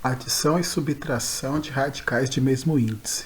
Adição e subtração de radicais de mesmo índice.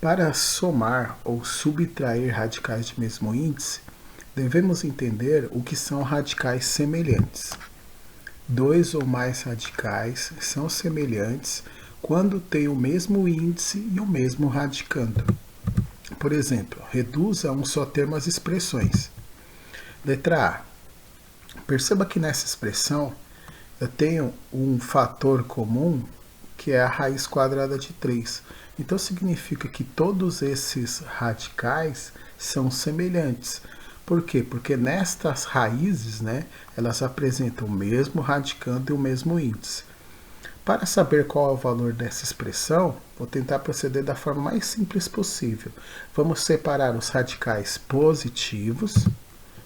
Para somar ou subtrair radicais de mesmo índice, devemos entender o que são radicais semelhantes. Dois ou mais radicais são semelhantes quando têm o mesmo índice e o mesmo radicando. Por exemplo, reduza a um só termo as expressões. Letra A. Perceba que nessa expressão eu tenho um fator comum que é a raiz quadrada de 3. Então significa que todos esses radicais são semelhantes. Por quê? Porque nestas raízes, elas apresentam o mesmo radicando e o mesmo índice. Para saber qual é o valor dessa expressão, vou tentar proceder da forma mais simples possível. Vamos separar os radicais positivos,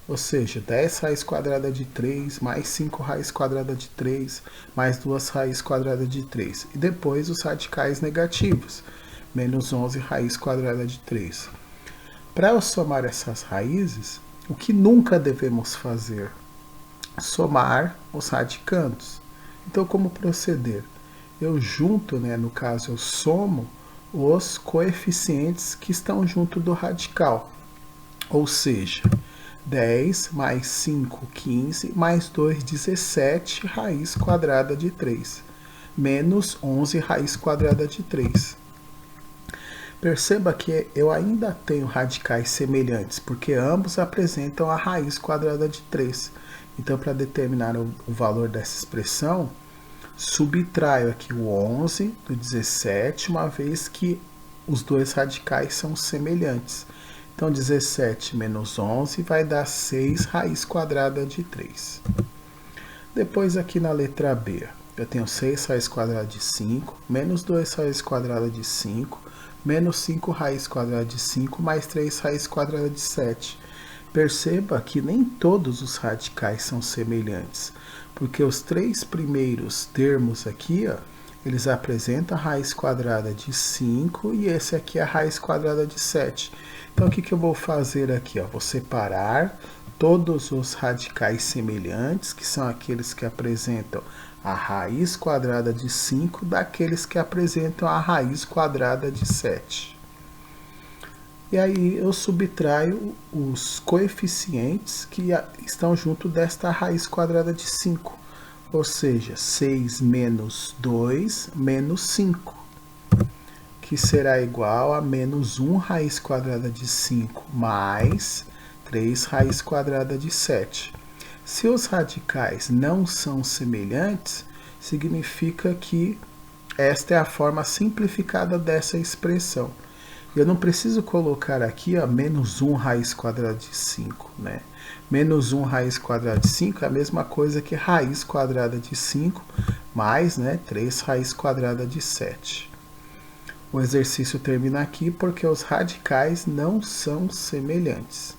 ou seja, 10 raiz quadrada de 3, mais 5 raiz quadrada de 3, mais 2 raiz quadrada de 3. E depois os radicais negativos, menos 11 raiz quadrada de 3. Para eu somar essas raízes, o que nunca devemos fazer? Somar os radicandos. Então, como proceder? Eu junto, no caso, eu somo os coeficientes que estão junto do radical. Ou seja, 10 mais 5, 15, mais 2, 17, raiz quadrada de 3, menos 11 raiz quadrada de 3. Perceba que eu ainda tenho radicais semelhantes, porque ambos apresentam a raiz quadrada de 3. Então, para determinar o valor dessa expressão, subtraio aqui o 11 do 17, uma vez que os dois radicais são semelhantes. Então, 17 menos 11 vai dar 6 raiz quadrada de 3. Depois, aqui na letra B, eu tenho 6 raiz quadrada de 5, menos 2 raiz quadrada de 5, menos 5 raiz quadrada de 5, mais 3 raiz quadrada de 7. Perceba que nem todos os radicais são semelhantes, porque os três primeiros termos aqui, eles apresentam a raiz quadrada de 5 e esse aqui é a raiz quadrada de 7. Então, o que eu vou fazer aqui? Vou separar todos os radicais semelhantes, que são aqueles que apresentam a raiz quadrada de 5, daqueles que apresentam a raiz quadrada de 7. E aí eu subtraio os coeficientes que estão junto desta raiz quadrada de 5. Ou seja, 6 menos 2 menos 5. Que será igual a menos 1 raiz quadrada de 5 mais 3 raiz quadrada de 7. Se os radicais não são semelhantes, significa que esta é a forma simplificada dessa expressão. Eu não preciso colocar aqui menos 1 raiz quadrada de 5. Menos 1 raiz quadrada de 5 é a mesma coisa que raiz quadrada de 5 mais 3 raiz quadrada de 7. O exercício termina aqui porque os radicais não são semelhantes.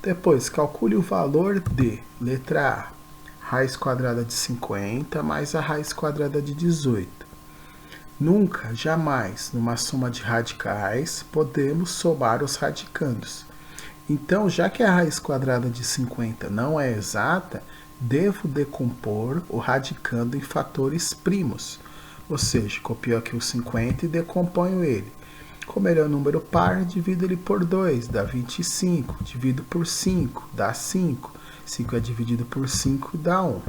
Depois, calcule o valor de, letra A, raiz quadrada de 50 mais a raiz quadrada de 18. Nunca, jamais, numa soma de radicais, podemos somar os radicandos. Então, já que a raiz quadrada de 50 não é exata, devo decompor o radicando em fatores primos. Ou seja, copio aqui o 50 e decomponho ele. Como ele é um número par, divido ele por 2, dá 25. Divido por 5, dá 5. 5 é dividido por 5, dá 1.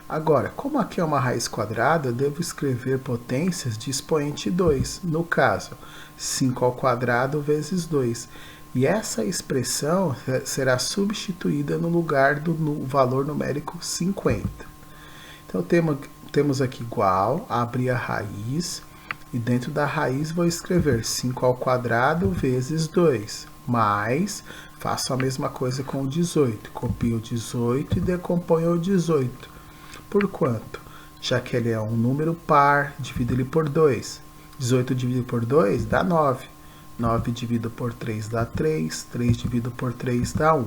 Agora, como aqui é uma raiz quadrada, eu devo escrever potências de expoente 2. No caso, 5 ao quadrado vezes 2. E essa expressão será substituída no lugar do valor numérico 50. Então, temos aqui igual, abrir a raiz, e dentro da raiz vou escrever 5 ao quadrado vezes 2, mais, faço a mesma coisa com o 18, copio o 18 e decomponho o 18. Por quanto? Já que ele é um número par, divido ele por 2. 18 dividido por 2 dá 9. 9 dividido por 3 dá 3. 3 dividido por 3 dá 1.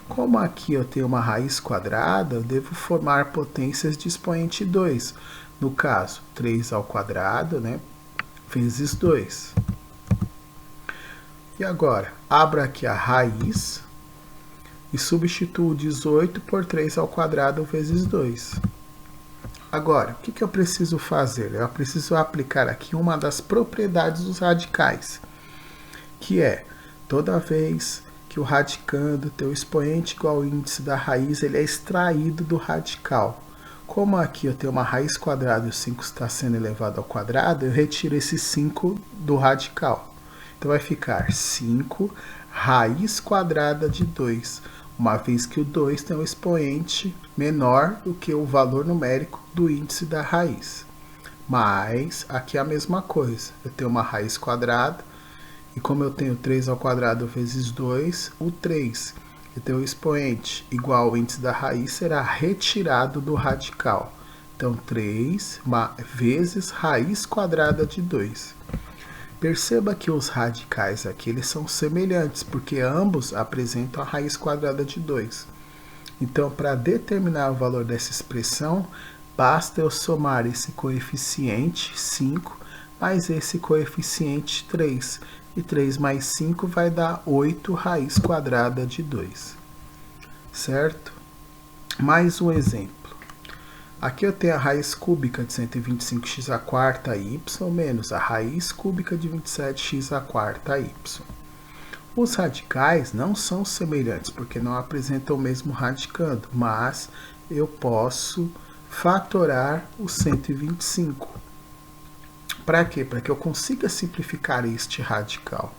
Como aqui eu tenho uma raiz quadrada, eu devo formar potências de expoente 2. No caso, 3 ao quadrado, vezes 2. E agora, abro aqui a raiz e substituo 18 por 3 ao quadrado vezes 2. Agora, o que eu preciso fazer? Eu preciso aplicar aqui uma das propriedades dos radicais, que é, toda vez que o radicando tem o expoente igual ao índice da raiz, ele é extraído do radical. Como aqui eu tenho uma raiz quadrada e o 5 está sendo elevado ao quadrado, eu retiro esse 5 do radical. Então vai ficar 5 raiz quadrada de 2, uma vez que o 2 tem um expoente menor do que o valor numérico do índice da raiz. Mas aqui é a mesma coisa, eu tenho uma raiz quadrada, e como eu tenho 3 ao quadrado vezes 2, o 3, que tem o expoente igual ao índice da raiz, será retirado do radical. Então, 3 vezes raiz quadrada de 2. Perceba que os radicais aqui eles são semelhantes, porque ambos apresentam a raiz quadrada de 2. Então, para determinar o valor dessa expressão, basta eu somar esse coeficiente 5 mais esse coeficiente 3. E 3 mais 5 vai dar 8 raiz quadrada de 2. Certo? Mais um exemplo. Aqui eu tenho a raiz cúbica de 125x à quarta y menos a raiz cúbica de 27x à quarta y. Os radicais não são semelhantes, porque não apresentam o mesmo radicando, mas eu posso fatorar o 125. Para quê? Para que eu consiga simplificar este radical.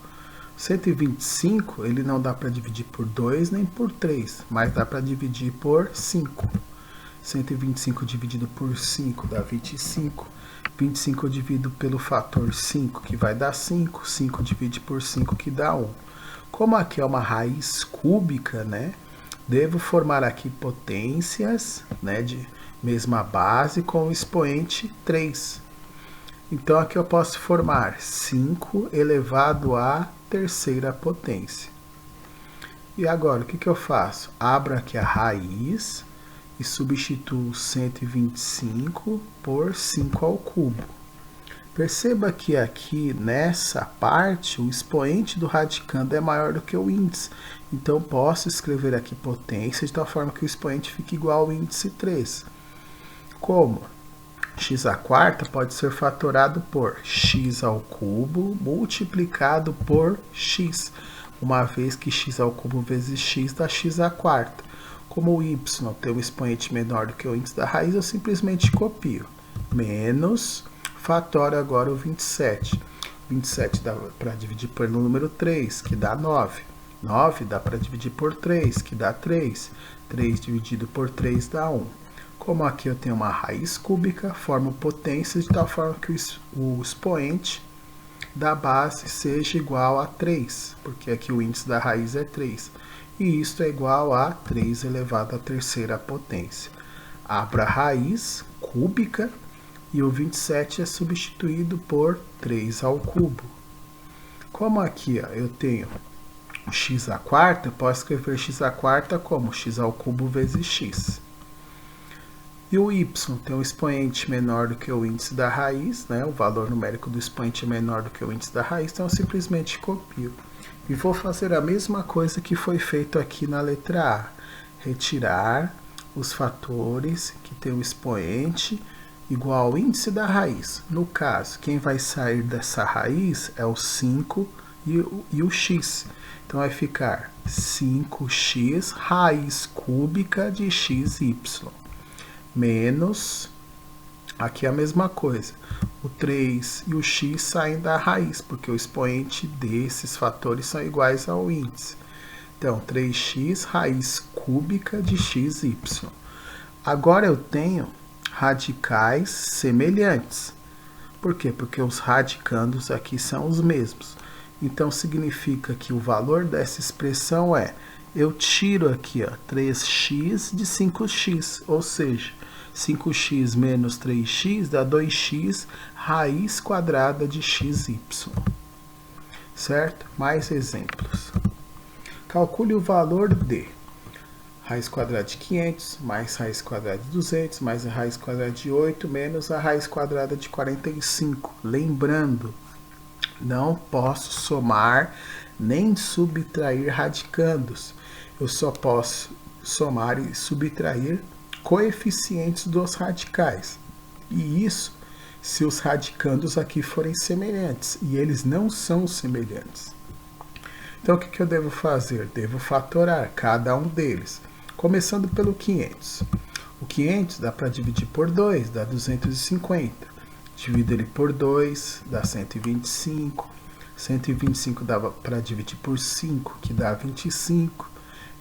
125, ele não dá para dividir por 2 nem por 3, mas dá para dividir por 5. 125 dividido por 5 dá 25. 25 eu divido pelo fator 5, que vai dar 5. 5 divide por 5, que dá 1. Como aqui é uma raiz cúbica, né? Devo formar aqui potências, né, de mesma base com o expoente 3. Então, aqui eu posso formar 5 elevado à terceira potência. E agora, o que eu faço? Abro aqui a raiz e substituo 125 por 5 ao cubo. Perceba que aqui, nessa parte, o expoente do radicando é maior do que o índice. Então, posso escrever aqui potência de tal forma que o expoente fique igual ao índice 3. Como? X à quarta pode ser fatorado por x ao cubo multiplicado por x, uma vez que x ao cubo vezes x dá x à quarta. Como o y tem um expoente menor do que o índice da raiz, eu simplesmente copio. Menos, fatoro agora o 27. 27 dá para dividir pelo número 3, que dá 9. 9 dá para dividir por 3, que dá 3. 3 dividido por 3 dá 1. Como aqui eu tenho uma raiz cúbica, formo potências de tal forma que o expoente da base seja igual a 3, porque aqui o índice da raiz é 3. E isto é igual a 3 elevado à terceira potência. Abro a raiz cúbica e o 27 é substituído por 3 ao cubo. Como aqui eu tenho x à quarta, eu posso escrever x à quarta como x ao cubo vezes x. E o y tem um expoente menor do que o índice da raiz, né? O valor numérico do expoente é menor do que o índice da raiz, então eu simplesmente copio. E vou fazer a mesma coisa que foi feito aqui na letra A. Retirar os fatores que tem o expoente igual ao índice da raiz. No caso, quem vai sair dessa raiz é o 5 e o x. Então vai ficar 5x raiz cúbica de xy. Menos, aqui é a mesma coisa, o 3 e o x saem da raiz, porque o expoente desses fatores são iguais ao índice. Então, 3x raiz cúbica de xy. Agora eu tenho radicais semelhantes. Por quê? Porque os radicandos aqui são os mesmos. Então, significa que o valor dessa expressão é, eu tiro aqui 3x de 5x, ou seja, 5x menos 3x dá 2x raiz quadrada de xy. Certo? Mais exemplos. Calcule o valor de raiz quadrada de 500 mais raiz quadrada de 200 mais a raiz quadrada de 8 menos a raiz quadrada de 45. Lembrando, não posso somar nem subtrair radicandos. Eu só posso somar e subtrair coeficientes dos radicais. E isso se os radicandos aqui forem semelhantes, e eles não são semelhantes. Então, o que eu devo fazer? Devo fatorar cada um deles, começando pelo 500. O 500 dá para dividir por 2, dá 250. Divido ele por 2, dá 125. 125 dá para dividir por 5, que dá 25.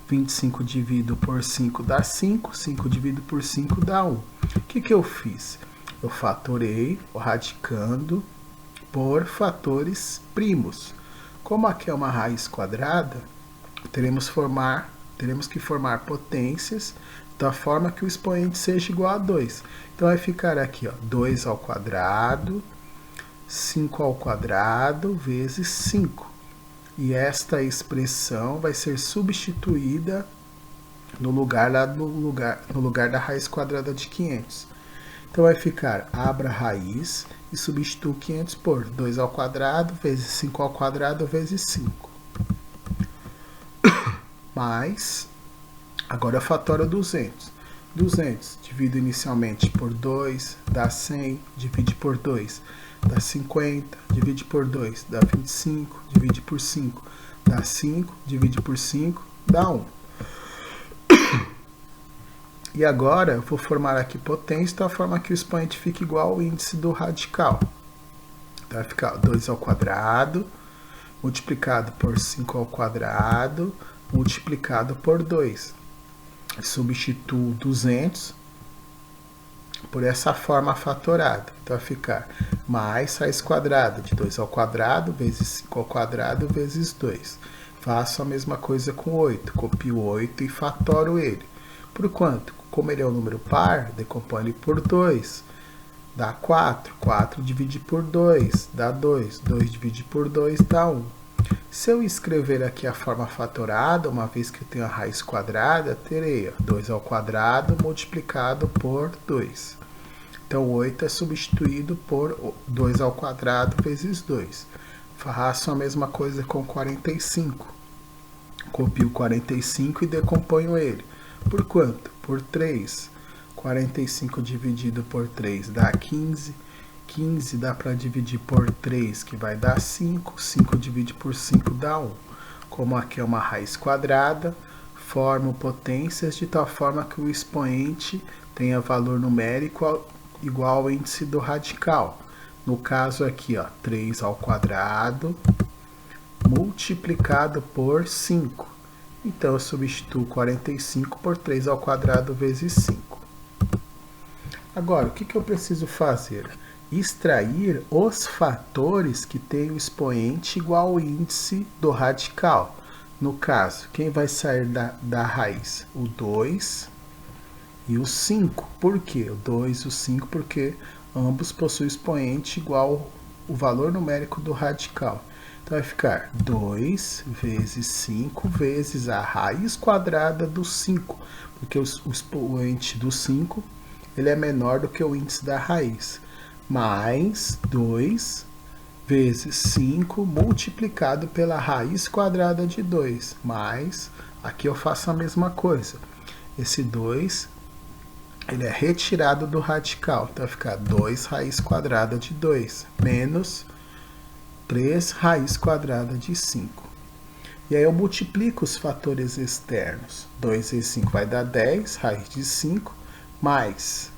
25 dividido por 5 dá 5. 5 dividido por 5 dá 1. O que eu fiz? Eu fatorei o radicando por fatores primos. Como aqui é uma raiz quadrada, teremos que formar potências da forma que o expoente seja igual a 2. Então vai ficar aqui, ó, 2 ao quadrado, 5 ao quadrado vezes 5. E esta expressão vai ser substituída no lugar da raiz quadrada de 500. Então vai ficar, abra a raiz e substituo 500 por 2 ao quadrado vezes 5 ao quadrado vezes 5. Mais, agora eu fatoro 200. 200 divido inicialmente por 2, dá 100, divide por 2, dá 50, divide por 2, dá 25, divide por 5, dá 5, divide por 5, dá 1. E agora eu vou formar aqui potência da forma que o expoente fique igual ao índice do radical. Então vai ficar 2 ao quadrado, multiplicado por 5 ao quadrado, multiplicado por 2. Substituo 200 por essa forma fatorada. Então vai ficar mais raiz quadrada de 2 ao quadrado vezes 5 ao quadrado vezes 2. Faço a mesma coisa com 8. Copio 8 e fatoro ele. Por quanto? Como ele é um número par, decompõe ele por 2. Dá 4. 4 divide por 2, dá 2. 2 divide por 2, dá 1. Se eu escrever aqui a forma fatorada, uma vez que eu tenho a raiz quadrada, terei 2 ao quadrado multiplicado por 2. Então, 8 é substituído por 2 ao quadrado vezes 2. Faço a mesma coisa com 45. Copio 45 e decomponho ele. Por quanto? Por 3. 45 dividido por 3 dá 15. 15 dá para dividir por 3, que vai dar 5. 5 divide por 5 dá 1. Como aqui é uma raiz quadrada, formo potências de tal forma que o expoente tenha valor numérico igual ao índice do radical. No caso aqui, ó, 3 ao quadrado multiplicado por 5. Então, eu substituo 45 por 3 ao quadrado vezes 5. Agora, o que eu preciso fazer? Extrair os fatores que têm o expoente igual ao índice do radical. No caso, quem vai sair da raiz? O 2 e o 5. Por quê? O 2 e o 5 porque ambos possuem expoente igual ao valor numérico do radical. Então vai ficar 2 vezes 5 vezes a raiz quadrada do 5, porque o expoente do 5 ele é menor do que o índice da raiz, mais 2 vezes 5 multiplicado pela raiz quadrada de 2, mais, aqui eu faço a mesma coisa, esse 2 ele é retirado do radical, então vai ficar 2 raiz quadrada de 2, menos 3 raiz quadrada de 5. E aí eu multiplico os fatores externos. 2 vezes 5 vai dar 10, raiz de 5, mais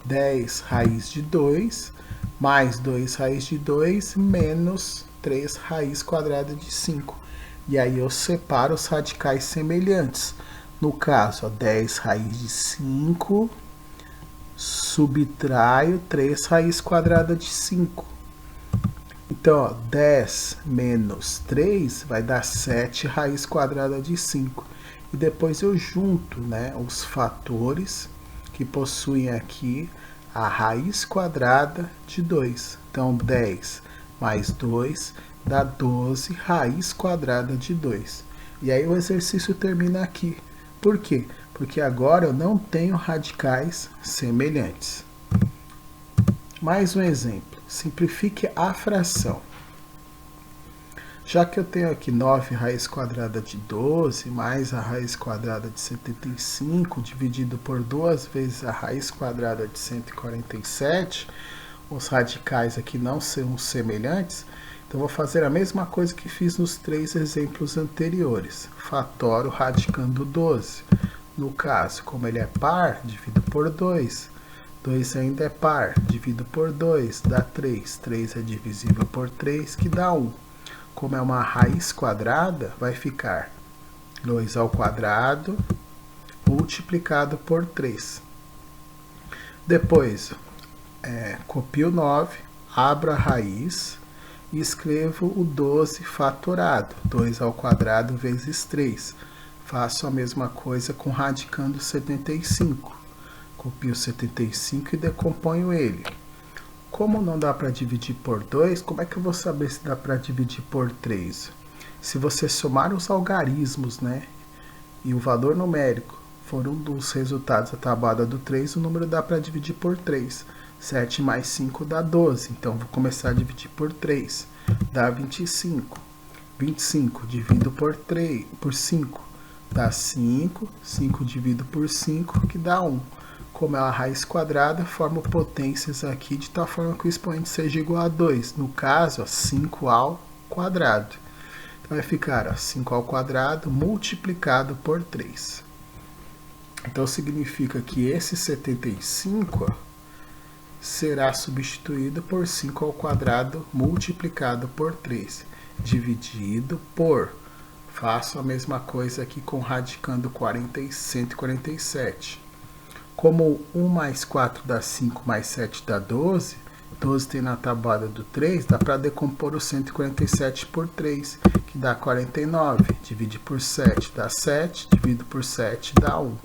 10 raiz de 2, mais 2 raiz de 2, menos 3 raiz quadrada de 5. E aí eu separo os radicais semelhantes. No caso, ó, 10 raiz de 5, subtraio 3 raiz quadrada de 5. Então, ó, 10 menos 3 vai dar 7 raiz quadrada de 5. E depois eu junto, né, os fatores que possuem aqui a raiz quadrada de 2. Então, 10 mais 2 dá 12 raiz quadrada de 2. E aí o exercício termina aqui. Por quê? Porque agora eu não tenho radicais semelhantes. Mais um exemplo. Simplifique a fração. Já que eu tenho aqui 9 raiz quadrada de 12 mais a raiz quadrada de 75 dividido por 2 vezes a raiz quadrada de 147, os radicais aqui não são semelhantes, então vou fazer a mesma coisa que fiz nos 3 exemplos anteriores. Fatoro radicando 12. No caso, como ele é par, divido por 2. 2 ainda é par, divido por 2, dá 3. 3 é divisível por 3, que dá 1. Como é uma raiz quadrada, vai ficar 2 ao quadrado multiplicado por 3. Depois, copio 9, abro a raiz e escrevo o 12 fatorado, 2 ao quadrado vezes 3. Faço a mesma coisa com radicando 75. Copio 75 e decomponho ele. Como não dá para dividir por 2, como é que eu vou saber se dá para dividir por 3? Se você somar os algarismos, né, e o valor numérico for um dos resultados da tabuada do 3, o número dá para dividir por 3. 7 mais 5 dá 12, então vou começar a dividir por 3. Dá 25. 25 divido por 5, dá 5. 5 divido por 5, que dá 1. Como é uma raiz quadrada, formo potências aqui de tal forma que o expoente seja igual a 2. No caso, 5 ao quadrado. Então vai ficar 5 ao quadrado multiplicado por 3. Então significa que esse 75 será substituído por 5 ao quadrado multiplicado por 3, dividido por... Faço a mesma coisa aqui com radicando 147. Como 1 mais 4 dá 5, mais 7 dá 12, 12 tem na tabuada do 3, dá para decompor o 147 por 3, que dá 49. Divide por 7 dá 7, divido por 7 dá 1.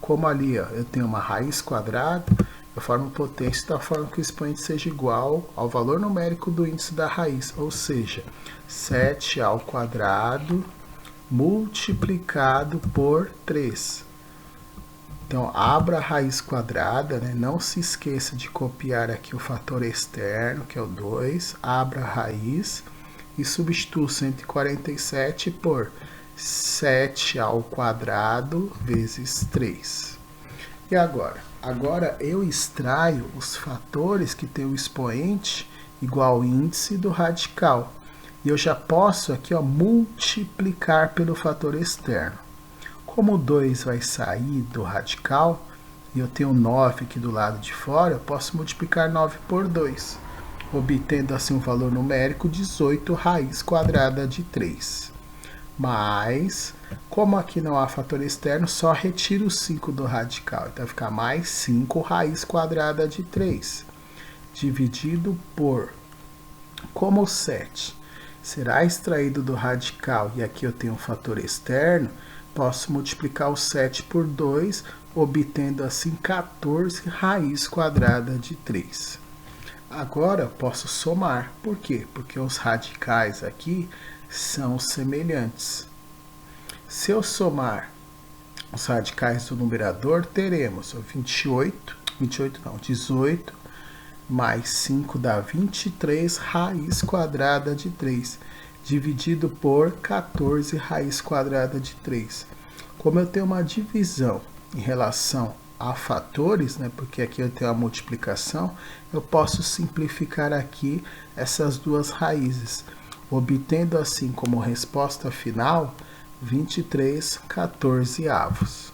Como ali eu tenho uma raiz quadrada, eu formo potência de tal forma que o expoente seja igual ao valor numérico do índice da raiz, ou seja, 7 ao quadrado multiplicado por 3. Então, abra a raiz quadrada, né? Não se esqueça de copiar aqui o fator externo, que é o 2. Abra a raiz e substitua 147 por 7 ao quadrado vezes 3. E agora? Agora eu extraio os fatores que tem o expoente igual ao índice do radical. E eu já posso aqui multiplicar pelo fator externo. Como o 2 vai sair do radical, e eu tenho 9 aqui do lado de fora, eu posso multiplicar 9 por 2, obtendo assim um valor numérico 18 raiz quadrada de 3. Mas, como aqui não há fator externo, só retiro o 5 do radical. Então vai ficar mais 5 raiz quadrada de 3, dividido por, como o 7 será extraído do radical, e aqui eu tenho um fator externo, posso multiplicar o 7 por 2, obtendo assim 14 raiz quadrada de 3. Agora eu posso somar. Por quê? Porque os radicais aqui são semelhantes. Se eu somar os radicais do numerador, teremos 18 mais 5 dá 23 raiz quadrada de 3. Dividido por 14 raiz quadrada de 3. Como eu tenho uma divisão em relação a fatores, né, porque aqui eu tenho a multiplicação, eu posso simplificar aqui essas duas raízes, obtendo assim como resposta final 23 14avos.